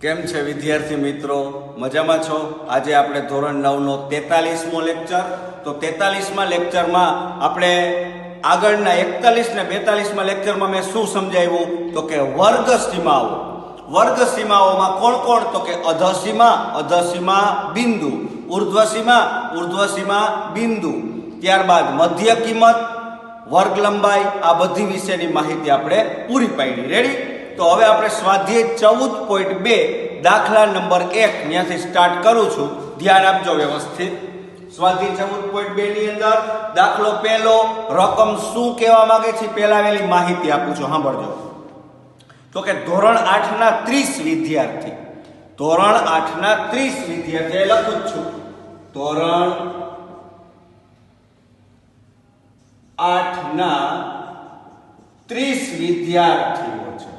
કેમ છે વિદ્યાર્થી મિત્રો? મજામાં છો? આજે આપણે ધોરણ 9 નો 43મો લેક્ચર. તો 43મા લેક્ચરમાં આપણે આગળના 41 ને 42મા લેક્ચરમાં મેં શું સમજાવ્યું તો કે વર્ગ સીમાઓ. વર્ગ સીમાઓમાં કોણ કોણ? તો કે અધસીમા બિંદુ, ઉર્ધ્વસીમા બિંદુ, ત્યારબાદ મધ્ય કિંમત, વર્ગ લંબાઈ, આ બધી વિશેની માહિતી આપણે પૂરી પાડી. રેડી? તો હવે આપણે સ્વાધ્યાય 14.2 દાખલા નંબર 1 ત્યાંથી સ્ટાર્ટ કરું છું. ધ્યાન આપજો વ્યવસ્થિત. સ્વાધ્યાય 14.2 ની અંદર દાખલો પહેલો, રકમ શું કહેવા માંગે છે પહેલા વેલી માહિતી આપું છું, સાંભળજો. તો કે ધોરણ 8 ના 30 વિદ્યાર્થી, ધોરણ 8 ના 30 વિદ્યાર્થી લખું છું. ધોરણ 8 ના 30 વિદ્યાર્થીઓ છે.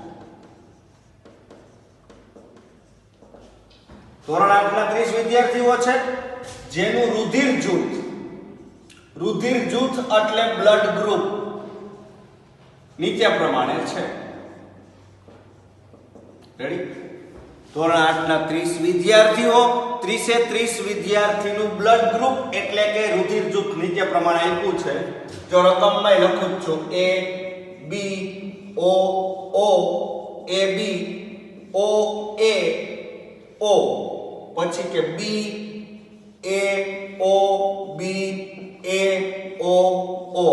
ધોરણ 8 ના 30 વિદ્યાર્થીઓ છે જેનું રુધિર જૂથ એટલે બ્લડ ગ્રુપ નીચે પ્રમાણે છે. રેડી? ધોરણ 8 ના 30 વિદ્યાર્થીઓ, 30 વિદ્યાર્થીનું બ્લડ ગ્રુપ એટલે કે રુધિર જૂથ નીચે પ્રમાણે આપ્યું છે. જો રકમમાં લખું છું A B O O A B O A O, પછી કે B A O B A O O,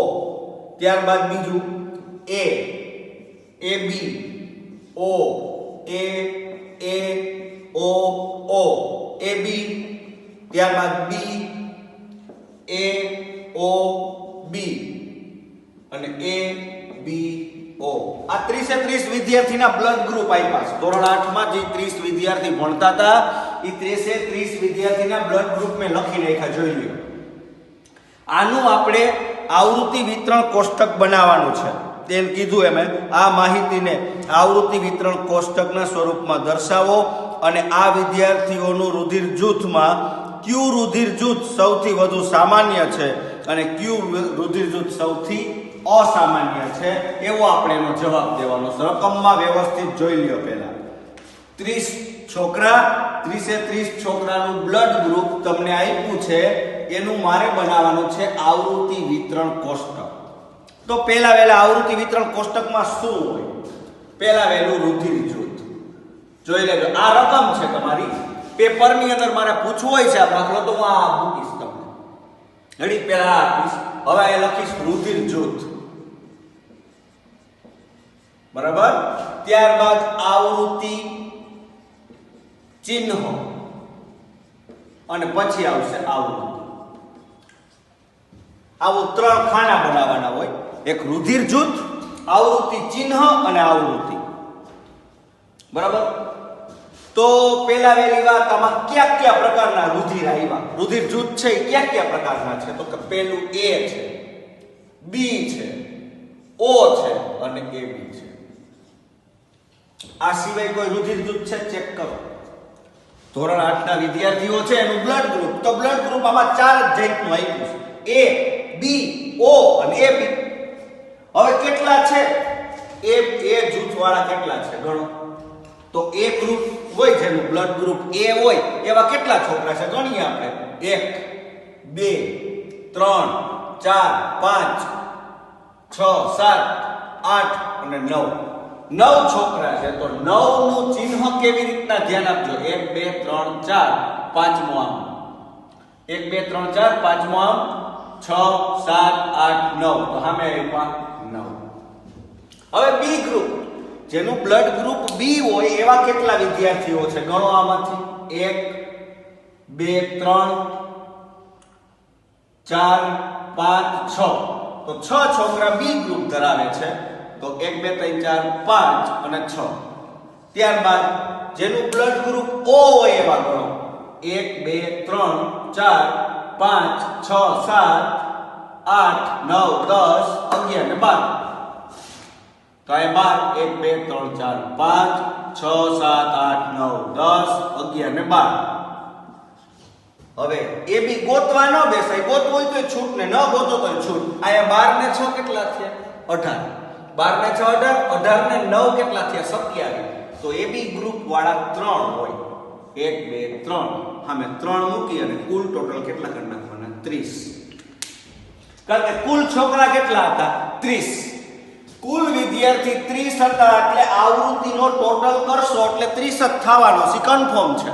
ત્યારબાદ બીજું A B O A O O A B, ત્યારબાદ B A O B અને A B O. આ 30 વિદ્યાર્થીના blood group આપ્યા છે. ધોરણ 8 માં જે 30 વિદ્યાર્થી ભણતા હતા એ 30 વિદ્યાર્થીના બ્લડ ગ્રુપ મેં લખી નાખ્યા. જોઈ લો. આનું આપણે આવૃત્તિ વિતરણ કોષ્ટક બનાવવાનું છે. તેમ કીધું એમ આ માહિતીને આવૃત્તિ વિતરણ કોષ્ટકના સ્વરૂપમાં દર્શાવો અને આ વિદ્યાર્થીઓનું રુધિર જૂથમાં કયું રુધિર જૂથ સૌથી વધુ સામાન્ય છે અને કયું રુધિર જૂથ સૌથી અસામાન્ય છે એવો આપણે એનો જવાબ દેવાનો છે. રકમમાં વ્યવસ્થિત જોઈ લ્યો. પહેલા 30 છોકરા, 30 છોકરાનું બ્લડ ગ્રુપ તમને આપ્યું છે, એનું મારે બનાવવાનું છે આવૃત્તિ વિતરણ કોષ્ટક. તો પહેલા વેલા આવૃત્તિ વિતરણ કોષ્ટકમાં શું હોય? પહેલા વેલું રુધિર જૂથ જોઈ લેજો. આ રકમ છે તમારી. પેપરની અંદર મારે પૂછવું હોય છે આ દાખલો તો હું આ મૂકીશ તમને. ઘડી પહેલા આપીશ. હવે એ લખીશ રુધિર જૂથ, બરાબર. ત્યારબાદ આવૃત્તિ ચિહ્નો અને પછી આવશે આવૃત્તિ. આવું 3 ખાના બનાવવાના હોય. એક રુધિર જૂથ, આવૃત્તિ ચિહ્ન અને આવૃત્તિ, બરાબર. તો પેલા વેલી વાત, આમાં કયા પ્રકારના રુધિર આવ્યા? રુધિર જૂથ છે એ કયા પ્રકારના છે? તો કે પેલું A છે, B છે, O છે અને AB છે. આ સિવાય કોઈ રુધિર જૂથ છે? ચેક કરો. ધોરણ 8 ના વિદ્યાર્થીઓ છે એનું બ્લડ ગ્રુપ, તો બ્લડ ગ્રુપ આમાં 4 જ જાતનું આપ્યું છે. A B O અને AB. હવે કેટલા છે? A જૂથ વાળા કેટલા છે ગણો. તો A ગ્રુપ હોય જેનું બ્લડ ગ્રુપ A હોય એવા કેટલા છોકરા છે ગણીએ આપણે. 1 2 3 4 5 6 7 8 અને 9 છોકરા છે. તો 9 નું ચિહ્ન કેવી રીતના ધ્યાન આપજો. 1 2 3 4 પાંચમો આમ, 1 2 3 4 પાંચમો આમ, 6 7 8 9. તો સામે આવ્યા 9. હવે B ગ્રુપ જેનું બ્લડ ગ્રુપ B હોય એવા કેટલા વિદ્યાર્થીઓ છે ગણો આમાંથી. 1 2 3 4 5 6. તો 6 છોકરા B ગ્રુપ ધરાવે છે. તો 1 2 3 4 5 અને 6. ત્યારબાદ જેનું બ્લડ ગ્રુપ O હોય એવા ગણો. 1 2 3 4 5 6 7 8 9 10 11 ને 12. તો આ 12 1 2 3 4 5 6 7 8 9 10 11 ને 12. હવે એ બી ગોતવા ન બેસાય. ગોતવું હોય તો છૂટ ને, ન ગોતો તો છૂટ. આયા 12 ને 6 કેટલા થયા? 18. 12 ને 6 18, 18 ને 9 કેટલા થયા? 27. તો AB ગ્રુપ વાળા 3 હોય 1 2 3 સામે 3 મૂકી અને કુલ ટોટલ કેટલા કરી નાખવાના 30 કારણ કે કુલ છોકરા કેટલા હતા 30 કુલ વિદ્યાર્થી 30 હતા એટલે આવૃત્તિનો ટોટલ કરશો એટલે 30 જ થવાનો છે કન્ફર્મ છે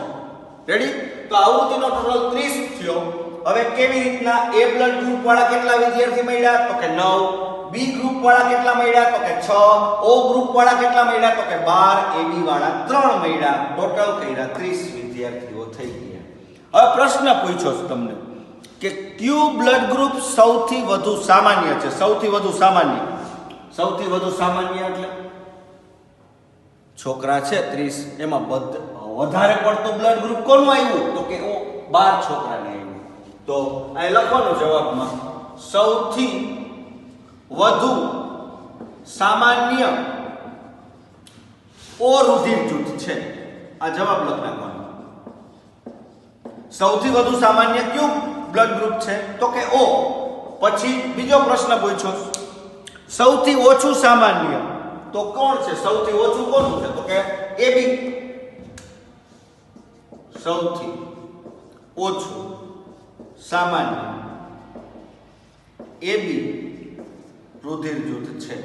રેડી તો આવૃત્તિનો ટોટલ 30 થયો હવે કેવી રીતના A બ્લડ ગ્રુપ વાળા કેટલા વિદ્યાર્થી મળ્યા તો કે 9 B ગ્રુપ વાળા કેટલા મળ્યા તો કે 6 O ગ્રુપ વાળા કેટલા મળ્યા તો કે 12 AB વાળા 3 મળ્યા ટોટલ કર્યા 30 વિદ્યાર્થીઓ થઈ ગયા હવે પ્રશ્ન પૂછ્યો છે તમને કે કયું બ્લડ ગ્રુપ સૌથી વધુ સામાન્ય છે સૌથી વધુ સામાન્ય એટલે છોકરા છે 30 એમાં વધારે પડતું બ્લડ ગ્રુપ કોનું આવ્યું તો કે O 12 છોકરાને આવ્યું તો અહીં લખવાનું જવાબમાં સૌથી વધુ સામાન્ય O રુધિર જૂથ છે આ જવાબ લખ નાખવાનો સૌથી વધુ સામાન્ય કયું બ્લડ ગ્રુપ છે તો કે O પછી બીજો પ્રશ્ન પૂછ્યો સૌથી ઓછું સામાન્ય તો કોણ છે સૌથી ઓછું કોનું છે તો કે AB સૌથી ઓછું સામાન્ય AB રુધિર જૂથ છે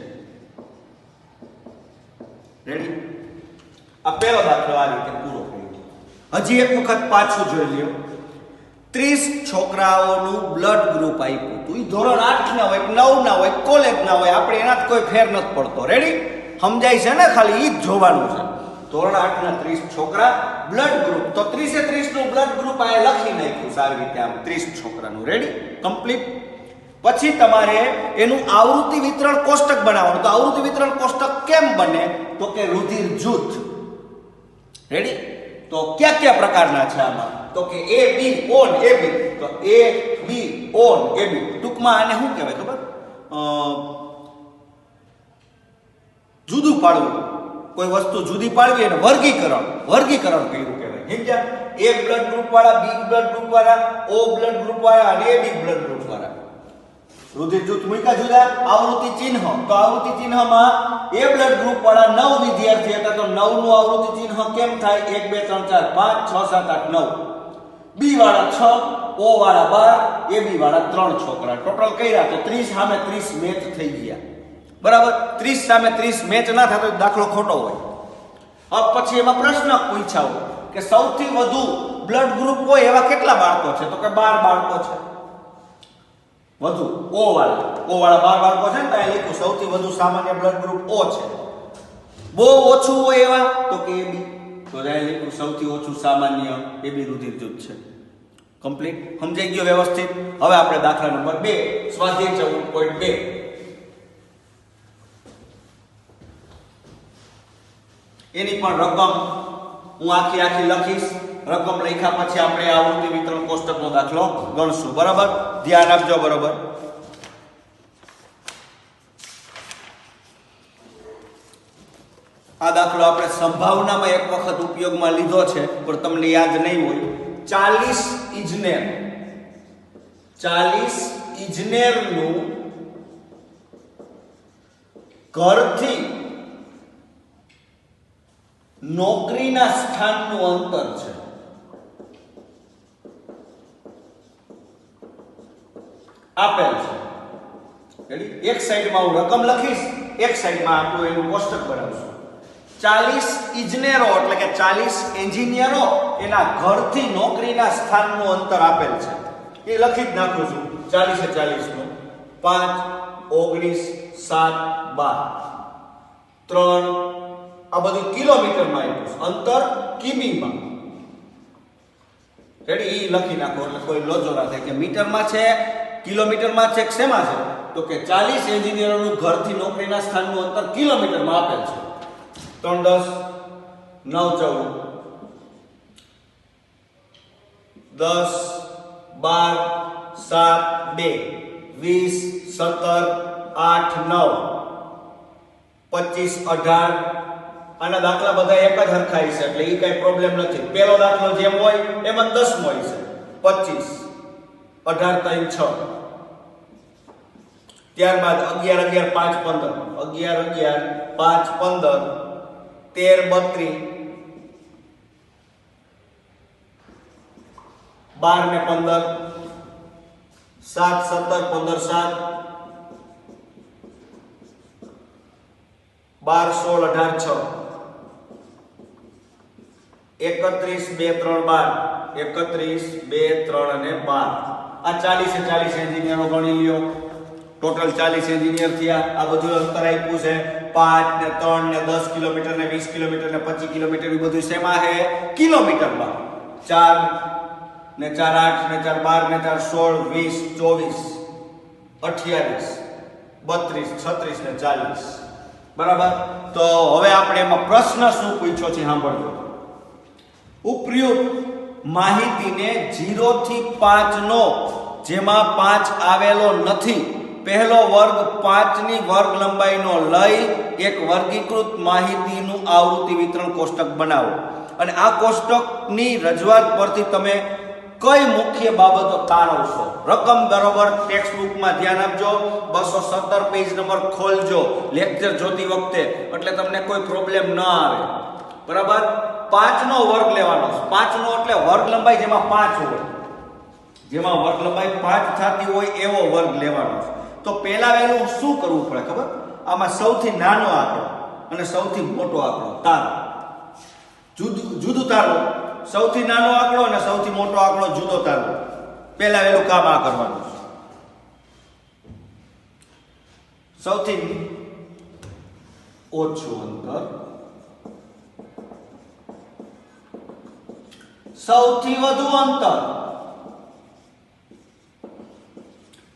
રેડી આ પહેલો દાખલો આ રીતે પૂરો કર્યો હજી એક વખત પાછું જોઈ લ્યો 30 છોકરાઓનું બ્લડ ગ્રુપ આપ્યું તું ધોરણ 8 ના હોય 9 ના હોય કોલેજ ના હોય આપણે એનાથી કોઈ ફેર નથી પડતો રેડી સમજાય છે ને ખાલી ઈ જ જોવાનું છે ધોરણ 8 ના 30 છોકરા બ્લડ ગ્રુપ તો 30 એ 30 નું બ્લડ ગ્રુપ આ લખી નાખ્યું સારી રીતે આમ 30 છોકરાનું રેડી કમ્પ્લીટ પછી તમારે એનું આવૃત્તિ વિતરણ કોષ્ટક બનાવવાનું તો આવૃત્તિ વિતરણ કોષ્ટક કેમ બને તો કે રુધિર જૂથ રેડી તો કયા પ્રકારના છે આમાં તો કે A B on AB તો A B on AB ટૂંકમાં આને શું કહેવાય ખબર જુદું પાડવું કોઈ વસ્તુ જુદી પાડવી અને વર્ગીકરણ કર્યું કહેવાય સમજ્યા A બ્લડ ગ્રુપ વાળા B બ્લડ ગ્રુપ વાળા O બ્લડ ગ્રુપ વાળા અને AB બ્લડ ગ્રુપ વાળા રુધિર જૂથ મૂક્યા જુદા આવૃત્તિ ચિહ્ન તો આવૃત્તિ ચિહ્નમાં A બ્લડ ગ્રુપ વાળા 9 વિદ્યાર્થી હતા તો 9 નું આવૃત્તિ ચિહ્ન કેમ થાય 1 2 3 4 5 6 7 8 9 B વાળા 6 O વાળા 12 AB વાળા 3 છોકરા ટોટલ કર્યા તો 30 સામે 30 મેચ થઈ ગયા બરાબર 30 સામે 30 મેચ ના થાય તો દાખલો ખોટો હોય હવે પછી એમાં પ્રશ્ન પૂછાયો કે સૌથી વધુ બ્લડ ગ્રુપ હોય એવા કેટલા બાળકો છે તો કે 12 બાળકો છે વધુ O વાળા 12 બાળકો છે ને તો અહીં લખ્યું સૌથી વધુ સામાન્ય બ્લડ ગ્રુપ O છે બહુ ઓછું હોય એવા તો કે AB તો અહીં લખ્યું સૌથી ઓછું સામાન્ય AB રુધિર જૂથ છે કમ્પ્લીટ સમજાઈ ગયો વ્યવસ્થિત હવે આપણે દાખલા નંબર 2 સ્વાધ્યાય 14.2 એની પણ રકમ હું આખી લખીશ રકમ લખ્યા પછી આપણે આવૃત્તિ વિતરણ કોષ્ટકનો દાખલો ગણશું બરાબર ધ્યાન આપજો બરાબર આ દાખલો આપણે સંભાવનામાં એક વખત ઉપયોગમાં લીધો છે પણ તમને યાદ નહીં હોય 40 ઇજનેરનું ઘરથી નોકરીના સ્થાનનું અંતર છે આપેલ છે રેડી એક સાઈડમાં હું રકમ લખીશ એક સાઈડમાં આપણું એનું કોષ્ટક બનાવશું 40 ઇજનેરો એટલે કે 40 એન્જિનિયરો એના ઘરથી નોકરીના સ્થાનનું અંતર આપેલ છે એ લખી જ નાખું છું 40 એ 40 નું 5 19 7 12 3 આ બધું કિલોમીટરમાં આપ્યું અંતર કિમીમાં રેડી ઈ લખી નાખો એટલે કોઈ લોચો ના થાય કે મીટરમાં છે કિલોમીટરમાં છે કે શેમાં છે તો કે 40 એન્જિનિયરોનું ઘરથી નોકરીના સ્થાનનું અંતર કિલોમીટરમાં આપેલ છે 3 10 9 14 10 12 7 2 20 17 8 9 25 18 આના દાખલા બધા એક જ હરખાઈ છે એટલે ઈ કઈ પ્રોબ્લેમ નથી પહેલો દાખલો જેમ હોય એમ જ 10 મો છે 25 18 3 6 ત્યારબાદ 11 11 5 15 11 11 5 15 13 32, 12 ને 15, 7 17 15 7, 12 16 18 6, 31 2 3 12, 31 2 3 અને 12. આ 40 એ 40 એન્જિનિયરો ગણી લ્યો. ટોટલ 40 એન્જિનિયર થયા. આ બધું અંતર આપ્યું છે 5 ને 3 ને 10 કિલોમીટર ને 20 કિલોમીટર ને 25 કિલોમીટર એ બધું શેમાં છે? કિલોમીટરમાં. 4 ને 4 8 ને 4 12 ને 4 16 20 24 28 32 36 ને 40. બરાબર. તો હવે આપણે એમાં પ્રશ્ન શું પૂછ્યો છે સાંભળજો. ઉપયુક્ત માહિતીને 0 થી 5 નો જેમાં 5 આવેલો નથી પહેલો વર્ગ 5 ની વર્ગ લંબાઈનો લઈ એક વર્ગીકૃત માહિતીનું આવૃત્તિ વિતરણ કોષ્ટક બનાવો. અને આ કોષ્ટકની રજૂઆત પરથી તમે કઈ મુખ્ય બાબતો તારવશો? રકમ બરોબર ટેક્સ્ટબુકમાં ધ્યાન આપજો. 217 પેજ નંબર ખોલજો લેક્ચર જોતી વખતે, એટલે તમને કોઈ પ્રોબ્લેમ ન આવે. બરાબર. 5 નો વર્ગ લેવાનો. 5 નો એટલે વર્ગ લંબાઈ જેમાં 5 હોય, જેમાં વર્ગ લંબાઈ 5 થતી હોય એવો વર્ગ લેવાનો. તો પહેલા વહેલું શું કરવું પડે ખબર? આમાં સૌથી નાનો આંકડો અને સૌથી મોટો આંકડો તારો જુદું તારો. સૌથી નાનો આંકડો અને સૌથી મોટો આંકડો જુદો તારો. પહેલા વહેલું કામ આ કરવાનું. સૌથી ઓછું અંતર, સૌથી વધુ અંતર.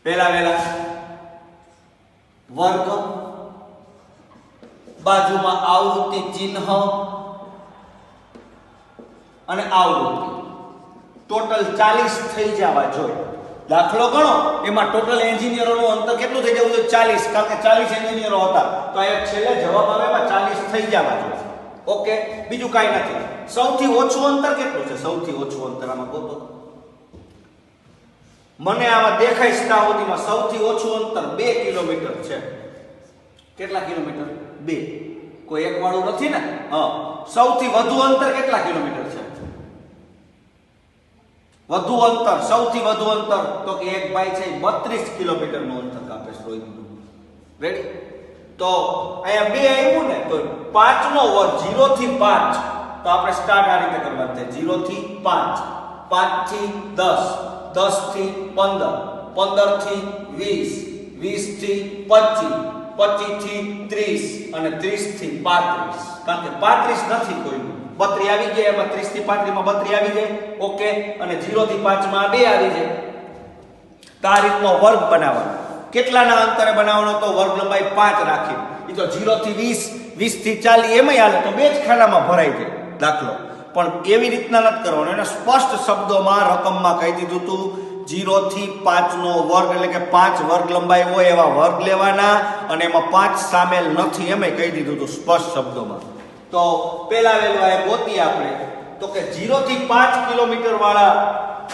પહેલા વહેલા વર્ગ, બાજુમાં આવૃત્તિ ચિહ્ન અને આવૃત્તિ. ટોટલ 40 થઈ જવા જોઈએ. દાખલો ગણો એમાં ટોટલ એન્જિનિયરોનું અંતર કેટલું થઈ જવું જોઈએ? 40. કારણ કે 40 એન્જિનિયરો હતા તો આ છેલ્લે જવાબ આવે એમાં 40 થઈ જવા જોઈએ. ઓકે. બીજું કાંઈ નથી. સૌથી ઓછું અંતર કેટલું છે? સૌથી ઓછું અંતર આમાં ગોતો. મને આમાં દેખાય સ્ટાવડીમાં સૌથી ઓછું અંતર 2 કિલોમીટર છે. કેટલા કિલોમીટર? 2. કોઈ એક વાળું નથી ને? હા. સૌથી વધુ અંતર કેટલા કિલોમીટર છે? વધુ અંતર, સૌથી વધુ અંતર તો કે એક ભાઈ છે 32 કિલોમીટર નું અંતર કાપે છે રોજનું. રેડી? તો અહીંયા 2 આવ્યું ને તો 5 નો વર્ગ 0 થી 5. તો આપણે સ્ટાર્ટ આ રીતે કરવાનું છે. 0 થી 5, 5 થી 10, 10 થી 15, 15 થી 20, 20 થી 25, 25 થી 30 અને 30 થી 35. કારણ કે 35 નથી કોઈનું. 32 આવી જાય એમાં 30 થી 35 માં 32 આવી જાય. ઓકે. અને 0 થી 5 માં 2 આવી જાય. તો આ રીતનો વર્ગ બનાવવાનો. કેટલાના અંતરે બનાવવાનો? તો વર્ગ લંબાઈ 5 રાખી. એ તો 0 થી 20, 20 થી 40 એમાંય હાલે તો બે જ ખાનામાં ભરાઈ જાય દાખલો. પણ એવી રીતના નથી કરવાનો. એને સ્પષ્ટ શબ્દોમાં રકમમાં કહી દીધું તું 0 થી 5 નો વર્ગ એટલે કે 5 વર્ગ લંબાઈ હોય એવા વર્ગ લેવાના અને એમાં 5 સામેલ નથી એમ કહી દીધું તું સ્પષ્ટ શબ્દોમાં. તો પહેલા વહેલું આ ગોતી આપણે તો કે 0 થી 5 કિલોમીટર વાળા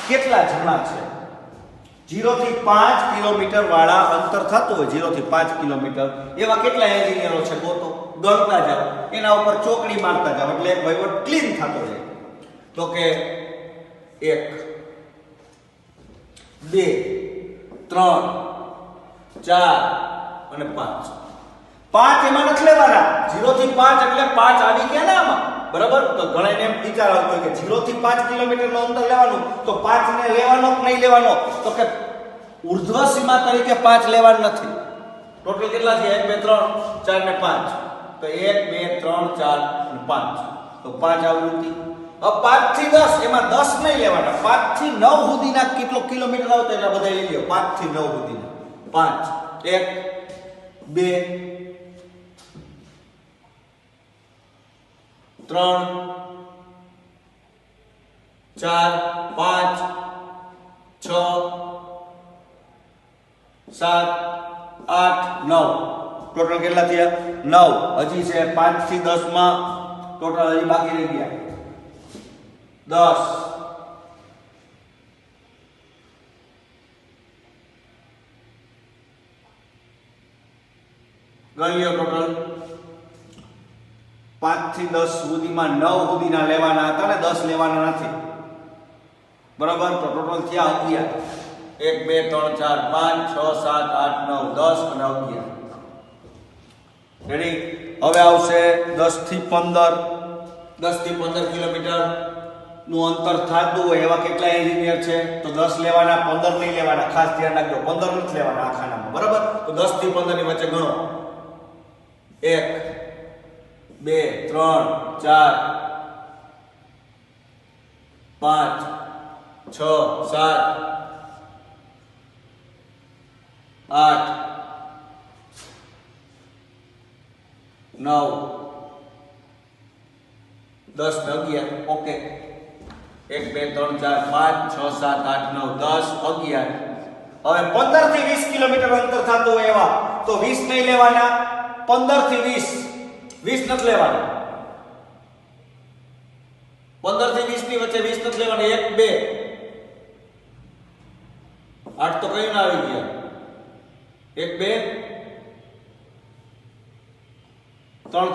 કેટલા જણા છે? 0 થી 5 કિલોમીટર વાળા અંતર થતું હોય 0 થી 5 કિલોમીટર એવા કેટલા એન્જિનિયરો છે ગોતો. ગણતા જાઓ, એના ઉપર ચોકડી મારતા જાઓ એટલે એક વહીવટ ક્લીન થતો જાય. તો કે 1 2 3 4 અને 5. 5 એમાં નથી લેવાના. 0 થી 5 એટલે 5 આવી ગયા ને આમાં. બરાબર. તો ઘણાને એમ વિચાર આવતો હોય કે 0 થી 5 કિલોમીટર નું અંતર લેવાનું તો 5 ને લેવાનો કે નહીં લેવાનો? તો કે ઉર્ધ્વ સીમા તરીકે 5 લેવાનું નથી. ટોટલ કેટલા છે? 1 2 3 4 ને 5. તો 1 2 3 4 અને 5. તો 5 આવૃત્તિ. હવે 5 થી 10 એમાં 10 નહીં લેવાના. 5 થી 9 સુધીના કેટલો કિલોમીટર આવતો એટલા બધા લઈ લ્યો. 5 થી 9 સુધીના 5 1 2 3 4 5 6 7 8 9. ટોટલ કેટલા થયા? 9. હજી છે 5 થી 10 માં ટોટલ હજી બાકી રહી ગયા 10. ગણી લો ટોટલ 5 થી 10 સુધીમાં 9 સુધીના લેવાના હતા ને 10 લેવાના નથી, બરાબર? તો ટોટલ થયા 11 1 2 3 4 5 6 7 8 9 10 અને 11. રેડી? હવે આવશે 10 થી 15 કિલોમીટર નું અંતર થતું હોય એવા કેટલા એન્જિનિયર છે? તો 10 લેવાના, 15 નહીં લેવાના, ખાસ ધ્યાન રાખજો, 15 નથી લેવાના આ ખાનામાં, બરાબર? તો 10 થી 15 ની વચ્ચે ગણો. 1 2 3 4 5 6 7 8 9 10 ને 11. ઓકે, 1 2 3 4 5 6 7 8 9 10 11. હવે 15 થી 20 કિલોમીટર અંતર થતું હોય એવા તો 20 નહીં લેવાના, 15 થી 20 નથી લેવાના. 15 થી 20 ની વચ્ચે 20 નથી લેવાના. 1 2 8 તો કઈ ના આવી ગયા. 1 2 3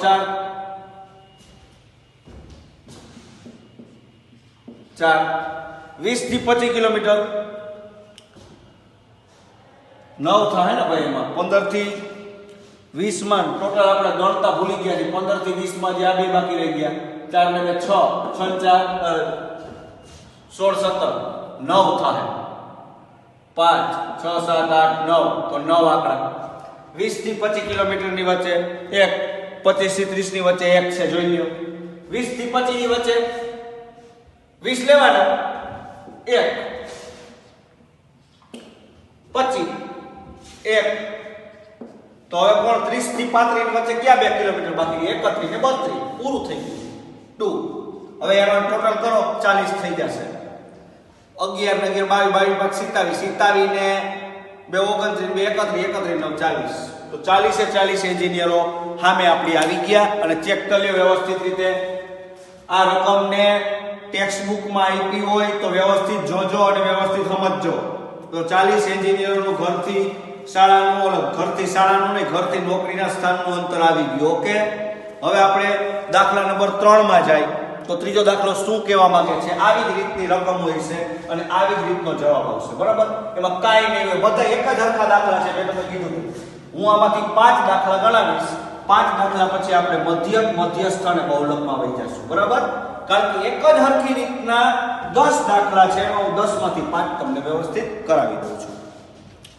4 20 થી 25 કિલોમીટર 9 થાય ને ભાઈ. એમાં 15 થી 20 માં ટોટલ આપણે ગણતા ભૂલી ગયા છે. 15 થી 20 માં જે આ બે બાકી રહી ગયા, 4 ને 6 6 4 16 17 9 થાય. 5 6 7 8 9 તો 9 આંકડા. 20 થી 25 કિલોમીટર ની વચ્ચે 1, 25 થી 30 ની વચ્ચે 1 છે, જોઈ લ્યો. 20 થી 25 ની વચ્ચે 20 લેવાના, 1 25 1. તો હવે કોણ 30 થી 35 ની વચ્ચે ક્યાં 2 કિલોમીટર બાકી? 31 ને 32, પૂરું થઈ ગયું 2. હવે એનો ટોટલ કરો, 40 થઈ જશે. 11 ને 11 22 22 27 ને 2 29 31 31 40. તો 40 એ 40 એન્જિનિયરો સામે આપણી આવી ગયા. અને ચેક કરી લ્યો વ્યવસ્થિત રીતે. આ રકમને ટેક્સ્ટ બુકમાં આપી હોય તો વ્યવસ્થિત જોજો અને વ્યવસ્થિત સમજજો. તો 40 એન્જિનિયરોનું ઘરથી શાળાનું, ઘરથી શાળાનું નહીં, ઘરથી નોકરીના સ્થાનનું અંતર આવી ગયું. ઓકે, હવે આપણે દાખલા નંબર 3 માં જાય. તો ત્રીજો દાખલો શું કહેવા માંગે છે? આવી જ રીતની રકમ હોય છે અને આવી જ રીતનો જવાબ આવશે, બરાબર? એમાં કાંઈ નહીં હોય, બધા એક જ હરખા દાખલા છે. મેં તમને કીધું હું આમાંથી 5 દાખલા ગણાવીશ. 5 દાખલા પછી આપણે મધ્યસ્થ અને બહુલકમાં વહી જશું, બરાબર? કારણ કે એક જ હરખી રીતના 10 દાખલા છે, એમાં હું 10 માંથી 5 તમને વ્યવસ્થિત કરાવી દઉં છું.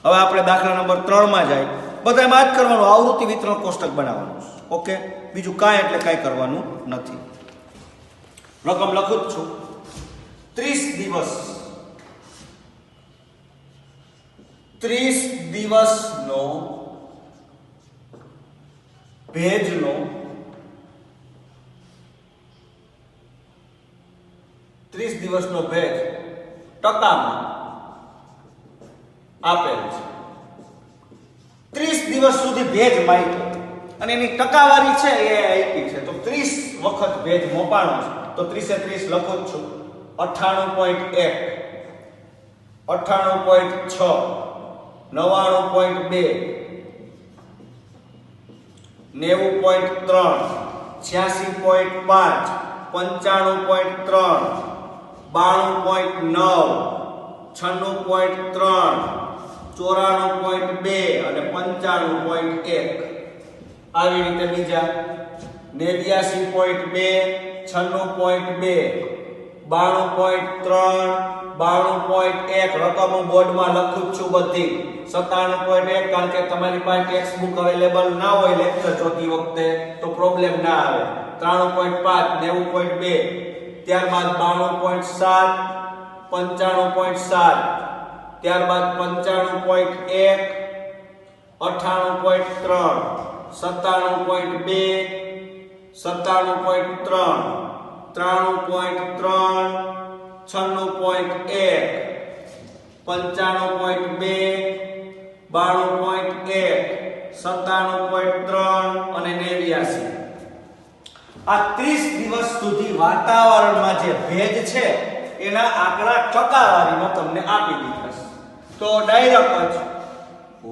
હવે આપણે દાખલા નંબર 3 માં જાય. બધામાં જ કરવાનું, આવૃત્તિ વિતરણ કોષ્ટક બનાવવાનું. ઓકે, બીજું કાંઈ એટલે કાંઈ કરવાનું નથી. રકમ લખું જ છું. 30 દિવસ 30 દિવસનો ભેજનો 30 દિવસનો ભેજ ટકામાં આપેલ છે. 30 દિવસ સુધી ભેજ માપ્યો અને એની ટકાવારી છે એ આપી છે. તો 30 વખત ભેજ મોપાણો છે. તો 30 એ 30 લખું જ છું. 98.1 98.6 99.2 90.3 86.5 95.3 92.9 96.3 94.2 અને 95.1. આવી રીતે બીજા 89.2 96.2 92.3 92.1. રકમ હું બોર્ડમાં લખું જ છું બધી. 97.1 કારણ કે તમારી પાસે ટેક્સ્ટ બુક અવેલેબલ ના હોય લેક્ચર જોતી વખતે તો પ્રોબ્લેમ ના આવે. 93.5 90.2 ત્યારબાદ 92.7 95.7 ત્યારબાદ 95.1 98.3 97.2 97.3 93.3 96.1 95.2 92.1 97.3 અને 89. આ 30 દિવસ સુધી વાતાવરણમાં જે ભેજ છે એના આંકડા ટકાવારીમાં તમને આપી દીધા છે. તો ડાયરેક્ટ જ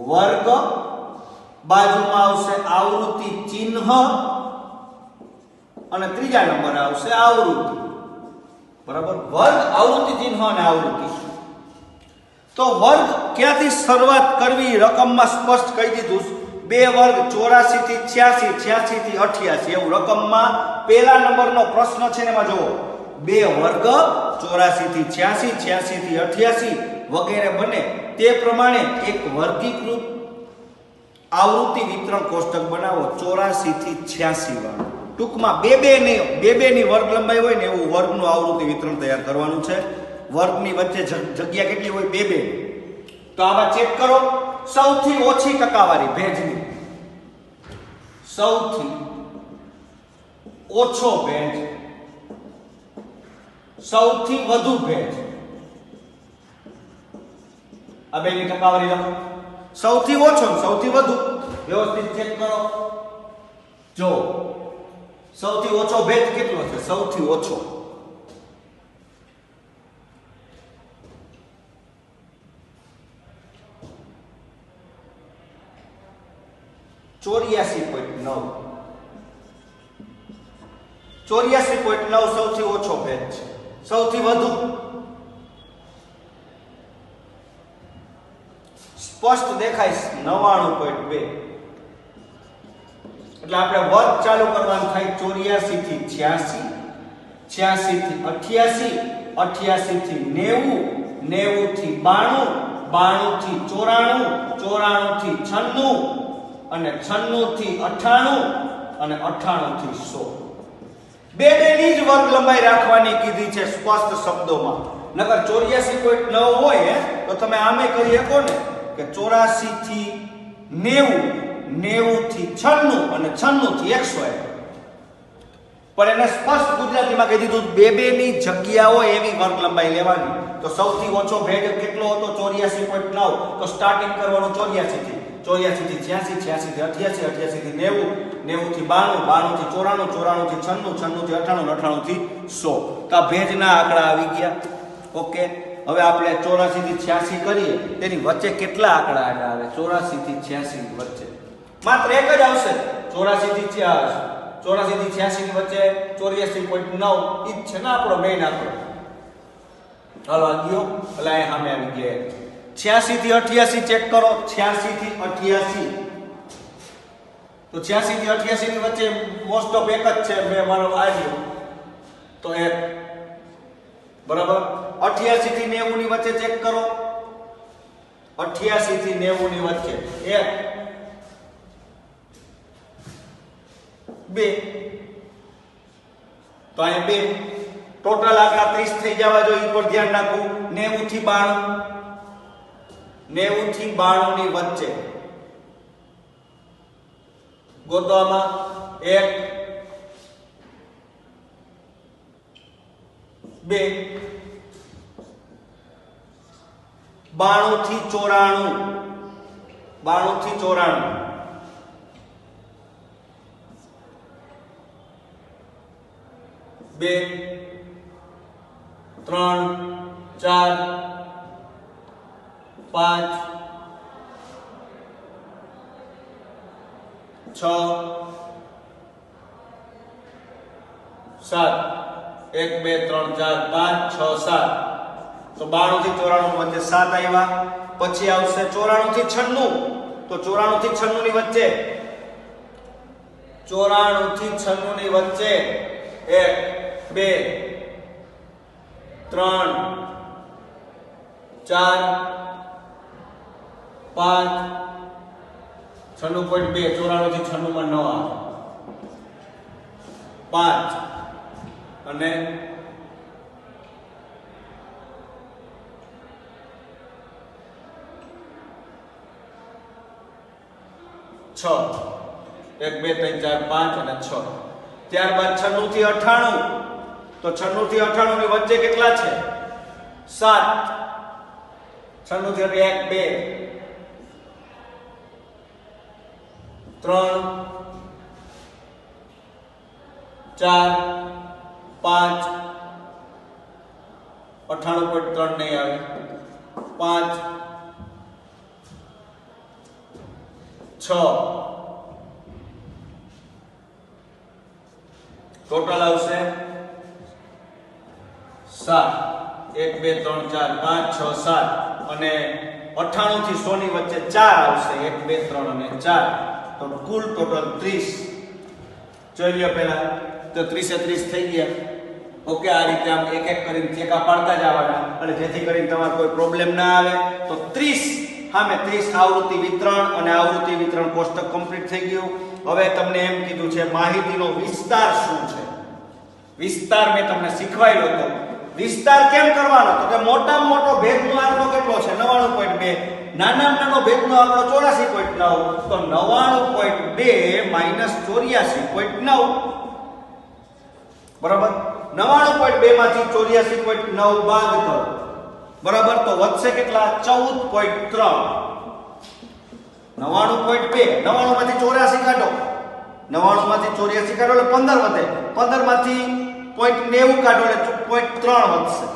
વર્ગ બાજુમાં આવશે આવૃત્તિ ચિહ્ન અને ત્રીજા નંબરે આવશે આવૃત્તિ. બરાબર, વર્ગ, આવૃત્તિ ચિહ્ન અને આવૃત્તિ. તો વર્ગ ક્યાંથી શરૂઆત કરવી રકમમાં સ્પષ્ટ કહી દીધું. બે વર્ગ 84 થી 86, 86 થી 88 એવું રકમમાં પહેલા નંબરનો પ્રશ્ન છે ને એમાં જુઓ, બે વર્ગ 84 થી 86, 86 થી 88 વગેરે બને તે પ્રમાણે એક વર્ગીકૃત આવૃત્તિ વિતરણ કોષ્ટક બનાવો 84 થી 86 વાળું. ટૂંકમાં બે બે ની વર્ગ લંબાઈ હોય ને એવું વર્ગનું આવૃત્તિ વિતરણ તૈયાર કરવાનું છે. વર્ગની વચ્ચે જગ્યા કેટલી હોય? બે. તો આમાં ચેક કરો. સૌથી ઓછી ટકાવારી ભેજની, સૌથી ઓછો ભેજ, સૌથી વધુ ભેજ, આ બેની ટકાવારી લખો. સૌથી ઓછો ને સૌથી વધુ વ્યવસ્થિત ચેક કરો. જો સૌથી ઓછો ભેજ કેટલો છે? સૌથી ઓછો 84.9. 84.9 સૌથી ઓછો ભેજ છે. સૌથી વધુ સ્પષ્ટ દેખાય 99.2. એટલે આપણે વર્ગ ચાલુ કરવાનું થાય 84 થી 86, 86 થી 88, 88 થી 90, 90 થી 92, 92 થી 94, 94 થી 96 અને 96 થી 98 અને 98 થી 100. બે ની જ વર્ગ લંબાઈ રાખવાની કીધી છે સ્પષ્ટ શબ્દોમાં. નકર 84.9 હોય તો તમે આમે કરી શકો ને કે 84 થી 90, 90 થી 96 અને 96 થી 100. પણ એને સ્પષ્ટ ગુજરાતીમાં કહી દીધું બે ની જગ્યાઓ એવી વર્ગ લંબાઈ લેવાની. તો સૌથી ઓછો ભેજ કેટલો હતો? 84.9. તો સ્ટાર્ટિંગ કરવાનું 84 થી, 84 થી 86, 86 થી 88, 88 થી 90, 90 થી 92, 92 થી 94, 94 થી 96, 96 થી 98, 98 થી 100. તો આ ભેજના આંકડા આવી ગયા. ઓકે, હવે આપણે 84 થી 86 કરીએ, તેની વચ્ચે કેટલા આંકડા આવે? 84 થી 86 ની વચ્ચે માત્ર એક જ આવશે. 84 થી 86 ની વચ્ચે 84.9 ઈ જ છે ને આપણો મેઈન આંકડો. હાલો આ ગયો, એટલે અહીં સામે આવી ગયા. 86 થી 88 ચેક કરો. 86 થી 88, તો 86 થી 88 ની વચ્ચે મોસ્ટ ઓફ એક જ છે. મેં મારો આવ્યો તો એક. બરાબર, 88 થી 90 ની વચ્ચે ચેક કરો. 88 થી 90 ની વચ્ચે એક, બે. તો અહીંયા બે. ટોટલ આંકડા 30 થઈ જવા જોઈએ, પર ધ્યાન રાખવું. 90 થી 92, 90 થી 92 ની વચ્ચે ગોતવામાં એક, બે. 92 થી 94, 92 થી 94, બે, ત્રણ, ચાર, પાંચ, છ, સાત. 1 2 3 4 5 6 7. તો 92 થી 94 વચ્ચે 7 આવ્યા. પછી આવશે 94 થી 96. તો 94 થી 96 ની વચ્ચે 94 થી 96 ની વચ્ચે 1 2 3 4 5. 96.2. 94 થી 96 માં 9 આવે. 5 અને 6. 1 2 3 4 5 અને 6. ત્યારબાદ 96 થી 98. તો 96 થી 98 ની વચ્ચે કેટલા છે? 7. 96 થી 1 2 3 4 5. 98.3 નહીં આવે. 5 6. ટોટલ આવશે 7 1 2 3 4 5 6 7 અને 98 થી 100 ની વચ્ચે 4 આવશે 1 2 3 અને 4 તો કુલ ટોટલ 30 જોઈ લ્યો પહેલા તો 30 એ 30 થઈ ગયા ઓકે આ રીતે આમ એક એક કરીને ચેકા પાડતા જવાના અને જેથી કરીને તમારે કોઈ પ્રોબ્લેમ ના આવે તો 30 સામે 30 આવૃત્તિ વિતરણ અને આવૃત્તિ વિતરણ કોષ્ટક કમ્પ્લીટ થઈ ગયું હવે તમને એમ કીધું છે માહિતીનો વિસ્તાર શું છે વિસ્તાર મેં તમને શીખવાડ્યો હતો વિસ્તાર કેમ કરવાનો તો કે મોટામાં મોટો ભેદનો આંકડો કેટલો છે 99.2 નાનામાં નાનો ભેદનો આંકડો 84.9 તો 99.2 -84.9 બરાબર 99.2 માંથી 84.9 બાદ કરો બરાબર તો વધશે કેટલા 14.3 99.2 99 માંથી 84 કાઢો 99 માંથી 84 કાઢો એટલે 15 વધે 15 માંથી 0.90 કાઢો એટલે 0.3 વધશે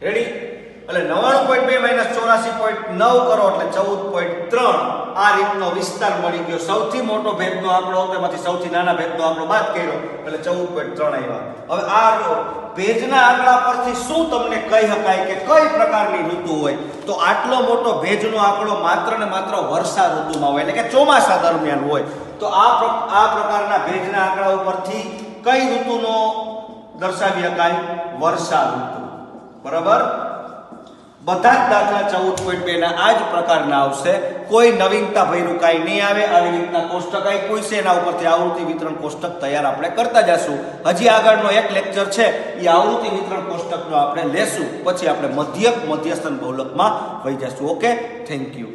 રેડી એટલે 99.2 - 84.9 કરો એટલે 14.3 આ રીતનો વિસ્તાર મળી ગયો સૌથી મોટો ભેદનો આંકડો તેમાંથી સૌથી નાના ભેદનો આંકડો બાદ કર્યો એટલે 14.3 આવ્યા હવે આ ભેજના આંકડા પરથી શું તમને કહી શકાય કે કઈ પ્રકારની ઋતુ હોય તો આટલો મોટો ભેજનો આંકડો માત્ર ને માત્ર વર્ષા ઋતુમાં હોય એટલે કે ચોમાસા દરમિયાન હોય તો આ પ્રકારના ભેજના આંકડા ઉપરથી કઈ ઋતુનો દર્શાવી શકાય વર્ષા ઋતુ બરાબર બધા જ દાખલા 14.2 ના આ જ પ્રકારના આવશે કોઈ નવીનતા ભર્યું કાંઈ નહીં આવે આવી રીતના કોષ્ટક આપ્યું છે એના ઉપરથી આવૃત્તિ વિતરણ કોષ્ટક તૈયાર આપણે કરતા જશું હજી આગળનો એક લેક્ચર છે એ આવૃત્તિ વિતરણ કોષ્ટકનો આપણે લેશું પછી આપણે મધ્યસ્થ બહુલકમાં વહી જશું ઓકે થેન્ક યુ